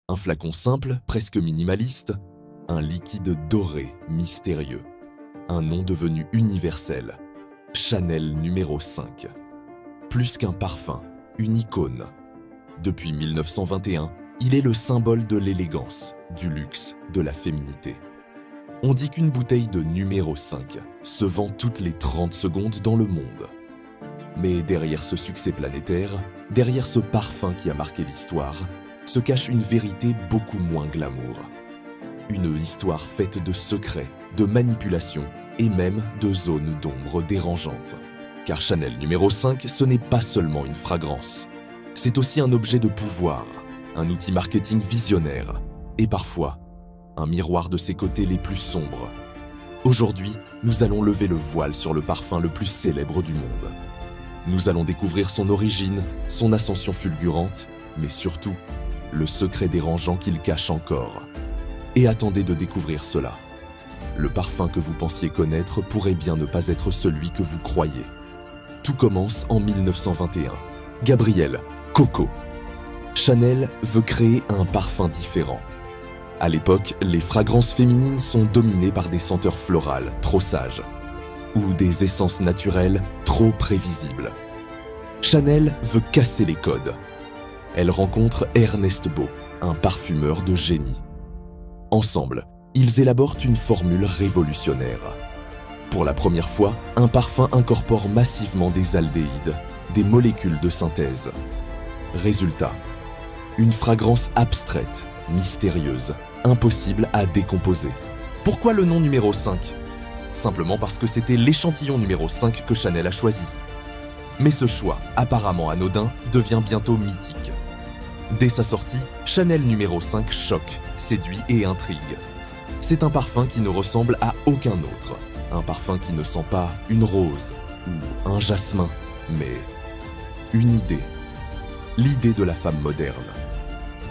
Un flacon simple, presque minimaliste, un liquide doré, mystérieux. Un nom devenu universel. Chanel numéro 5. Plus qu'un parfum, une icône. Depuis 1921, il est le symbole de l'élégance, du luxe, de la féminité. On dit qu'une bouteille de numéro 5 se vend toutes les 30 secondes dans le monde. Mais derrière ce succès planétaire, derrière ce parfum qui a marqué l'histoire, se cache une vérité beaucoup moins glamour. Une histoire faite de secrets, de manipulations et même de zones d'ombre dérangeantes. Car Chanel numéro 5, ce n'est pas seulement une fragrance. C'est aussi un objet de pouvoir, un outil marketing visionnaire et parfois un miroir de ses côtés les plus sombres. Aujourd'hui, nous allons lever le voile sur le parfum le plus célèbre du monde. Nous allons découvrir son origine, son ascension fulgurante, mais surtout, le secret dérangeant qu'il cache encore. Et attendez de découvrir cela. Le parfum que vous pensiez connaître pourrait bien ne pas être celui que vous croyez. Tout commence en 1921. Gabrielle, Coco. Chanel veut créer un parfum différent. À l'époque, les fragrances féminines sont dominées par des senteurs florales trop sages ou des essences naturelles trop prévisibles. Chanel veut casser les codes. Elle rencontre Ernest Beau, un parfumeur de génie. Ensemble, ils élaborent une formule révolutionnaire. Pour la première fois, un parfum incorpore massivement des aldéhydes, des molécules de synthèse. Résultat, une fragrance abstraite, mystérieuse, impossible à décomposer. Pourquoi le nom numéro 5 ? Simplement parce que c'était l'échantillon numéro 5 que Chanel a choisi. Mais ce choix, apparemment anodin, devient bientôt mythique. Dès sa sortie, Chanel numéro 5 choque, séduit et intrigue. C'est un parfum qui ne ressemble à aucun autre. Un parfum qui ne sent pas une rose ou un jasmin, mais une idée. L'idée de la femme moderne.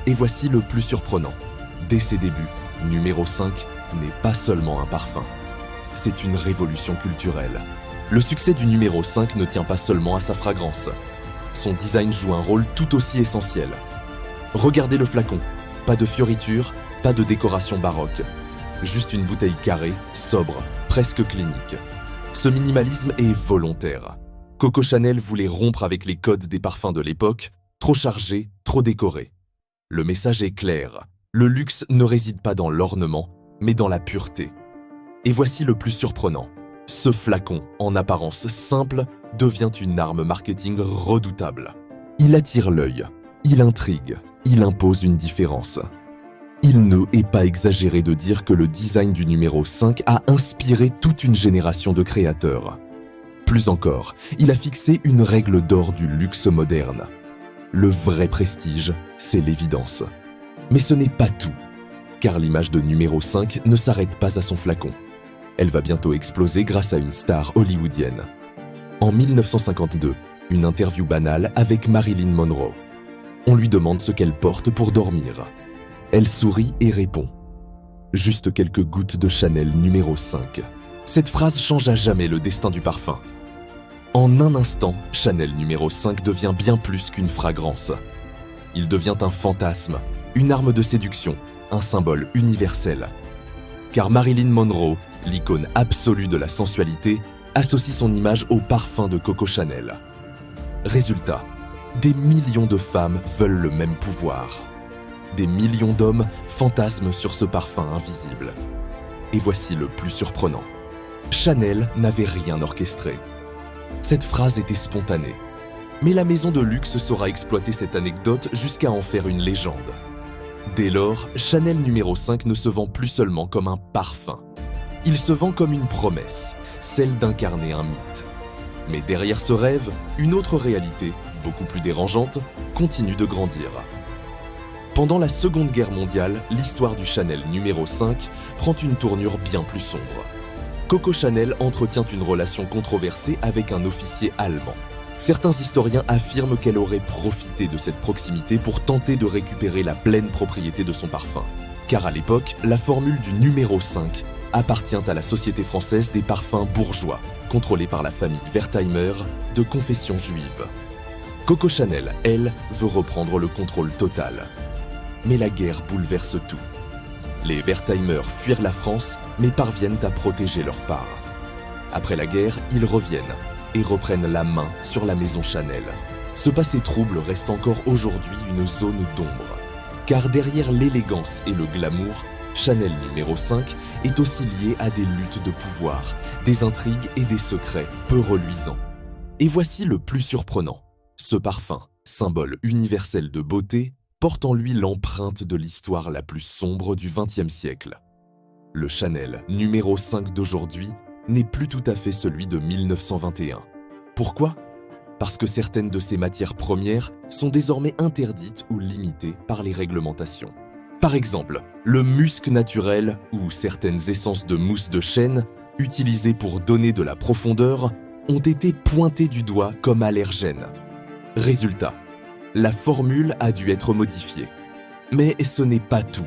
Et voici le plus surprenant. Dès ses débuts, numéro 5 n'est pas seulement un parfum. C'est une révolution culturelle. Le succès du numéro 5 ne tient pas seulement à sa fragrance. Son design joue un rôle tout aussi essentiel. Regardez le flacon. Pas de fioritures, pas de décoration baroque. Juste une bouteille carrée, sobre, presque clinique. Ce minimalisme est volontaire. Coco Chanel voulait rompre avec les codes des parfums de l'époque, trop chargés, trop décorés. Le message est clair. Le luxe ne réside pas dans l'ornement, mais dans la pureté. Et voici le plus surprenant. Ce flacon, en apparence simple, devient une arme marketing redoutable. Il attire l'œil, il intrigue, il impose une différence. Il ne est pas exagéré de dire que le design du numéro 5 a inspiré toute une génération de créateurs. Plus encore, il a fixé une règle d'or du luxe moderne. Le vrai prestige, c'est l'évidence. Mais ce n'est pas tout, car l'image de numéro 5 ne s'arrête pas à son flacon. Elle va bientôt exploser grâce à une star hollywoodienne. En 1952, une interview banale avec Marilyn Monroe. On lui demande ce qu'elle porte pour dormir. Elle sourit et répond « Juste quelques gouttes de Chanel numéro 5 ». Cette phrase change à jamais le destin du parfum. En un instant, Chanel numéro 5 devient bien plus qu'une fragrance. Il devient un fantasme, une arme de séduction, un symbole universel. Car Marilyn Monroe, l'icône absolue de la sensualité, associe son image au parfum de Coco Chanel. Résultat, des millions de femmes veulent le même pouvoir. Des millions d'hommes fantasment sur ce parfum invisible. Et voici le plus surprenant. Chanel n'avait rien orchestré. Cette phrase était spontanée. Mais la maison de luxe saura exploiter cette anecdote jusqu'à en faire une légende. Dès lors, Chanel numéro 5 ne se vend plus seulement comme un parfum. Il se vend comme une promesse, celle d'incarner un mythe. Mais derrière ce rêve, une autre réalité, beaucoup plus dérangeante, continue de grandir. Pendant la Seconde Guerre mondiale, l'histoire du Chanel numéro 5 prend une tournure bien plus sombre. Coco Chanel entretient une relation controversée avec un officier allemand. Certains historiens affirment qu'elle aurait profité de cette proximité pour tenter de récupérer la pleine propriété de son parfum. Car à l'époque, la formule du numéro 5 appartient à la Société française des parfums bourgeois, contrôlée par la famille Wertheimer, de confession juive. Coco Chanel, elle, veut reprendre le contrôle total. mais la guerre bouleverse tout. Les Wertheimer fuirent la France, mais parviennent à protéger leur part. Après la guerre, ils reviennent et reprennent la main sur la maison Chanel. Ce passé trouble reste encore aujourd'hui une zone d'ombre, car derrière l'élégance et le glamour, Chanel numéro 5 est aussi lié à des luttes de pouvoir, des intrigues et des secrets peu reluisants. Et voici le plus surprenant. Ce parfum, symbole universel de beauté, porte en lui l'empreinte de l'histoire la plus sombre du XXe siècle. Le Chanel numéro 5 d'aujourd'hui n'est plus tout à fait celui de 1921. Pourquoi ? Parce que certaines de ses matières premières sont désormais interdites ou limitées par les réglementations. Par exemple, le musc naturel ou certaines essences de mousse de chêne, utilisées pour donner de la profondeur, ont été pointées du doigt comme allergènes. Résultat, la formule a dû être modifiée. Mais ce n'est pas tout.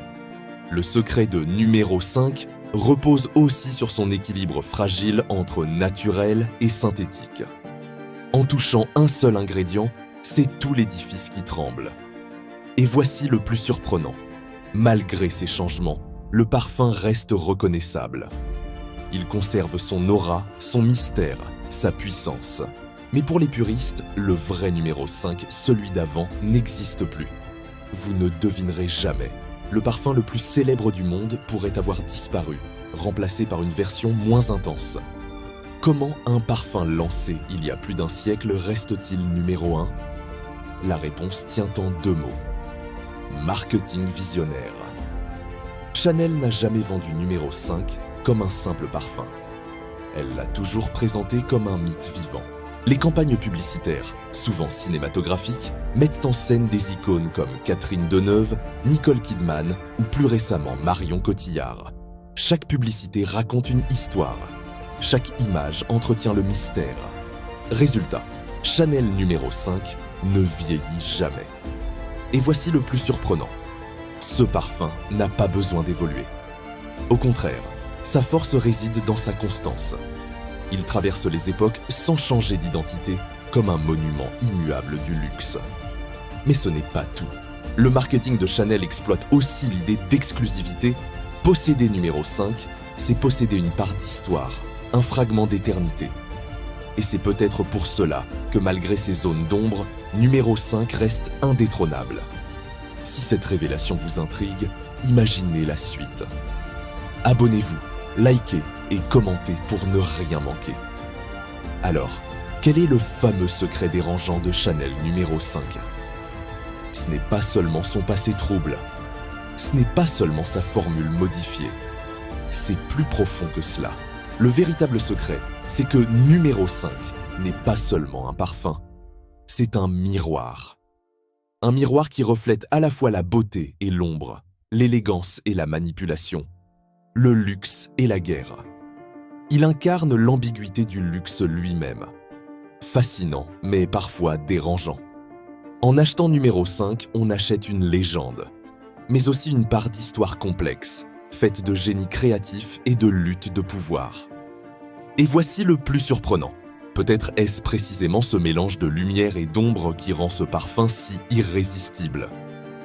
Le secret de numéro 5 repose aussi sur son équilibre fragile entre naturel et synthétique. En touchant un seul ingrédient, c'est tout l'édifice qui tremble. Et voici le plus surprenant. Malgré ces changements, le parfum reste reconnaissable. Il conserve son aura, son mystère, sa puissance. Mais pour les puristes, le vrai numéro 5, celui d'avant, n'existe plus. Vous ne devinerez jamais. Le parfum le plus célèbre du monde pourrait avoir disparu, remplacé par une version moins intense. Comment un parfum lancé il y a plus d'un siècle reste-t-il numéro 1 ? La réponse tient en deux mots. Marketing visionnaire. Chanel n'a jamais vendu numéro 5 comme un simple parfum. Elle l'a toujours présenté comme un mythe vivant. Les campagnes publicitaires, souvent cinématographiques, mettent en scène des icônes comme Catherine Deneuve, Nicole Kidman ou plus récemment Marion Cotillard. Chaque publicité raconte une histoire. Chaque image entretient le mystère. Résultat, Chanel numéro 5 ne vieillit jamais. Et voici le plus surprenant. Ce parfum n'a pas besoin d'évoluer. Au contraire, sa force réside dans sa constance. Il traverse les époques sans changer d'identité, comme un monument immuable du luxe. Mais ce n'est pas tout. Le marketing de Chanel exploite aussi l'idée d'exclusivité. Posséder numéro 5, c'est posséder une part d'histoire, un fragment d'éternité. Et c'est peut-être pour cela que malgré ces zones d'ombre, numéro 5 reste indétrônable. Si cette révélation vous intrigue, imaginez la suite. Abonnez-vous, likez et commentez pour ne rien manquer. Alors, quel est le fameux secret dérangeant de Chanel numéro 5 ? Ce n'est pas seulement son passé trouble. Ce n'est pas seulement sa formule modifiée. C'est plus profond que cela. Le véritable secret, c'est que numéro 5 n'est pas seulement un parfum. C'est un miroir. Un miroir qui reflète à la fois la beauté et l'ombre, l'élégance et la manipulation, le luxe et la guerre. Il incarne l'ambiguïté du luxe lui-même. Fascinant, mais parfois dérangeant. En achetant numéro 5, on achète une légende, mais aussi une part d'histoire complexe, faite de génie créatif et de lutte de pouvoir. Et voici le plus surprenant. Peut-être est-ce précisément ce mélange de lumière et d'ombre qui rend ce parfum si irrésistible.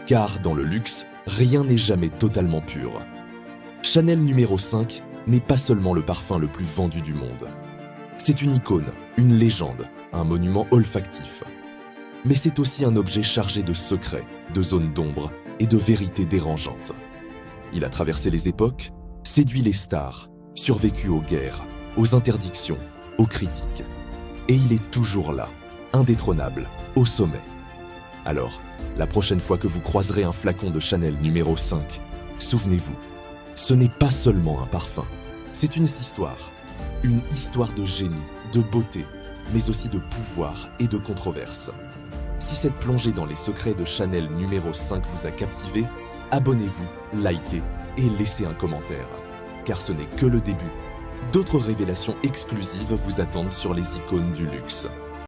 Car dans le luxe, rien n'est jamais totalement pur. Chanel numéro 5 n'est pas seulement le parfum le plus vendu du monde. C'est une icône, une légende, un monument olfactif. Mais c'est aussi un objet chargé de secrets, de zones d'ombre et de vérités dérangeantes. Il a traversé les époques, séduit les stars, survécu aux guerres, aux interdictions, aux critiques. Et il est toujours là, indétrônable, au sommet. Alors, la prochaine fois que vous croiserez un flacon de Chanel numéro 5, souvenez-vous, ce n'est pas seulement un parfum, c'est une histoire de génie, de beauté, mais aussi de pouvoir et de controverse. Si cette plongée dans les secrets de Chanel numéro 5 vous a captivé, abonnez-vous, likez et laissez un commentaire, car ce n'est que le début. D'autres révélations exclusives vous attendent sur les icônes du luxe.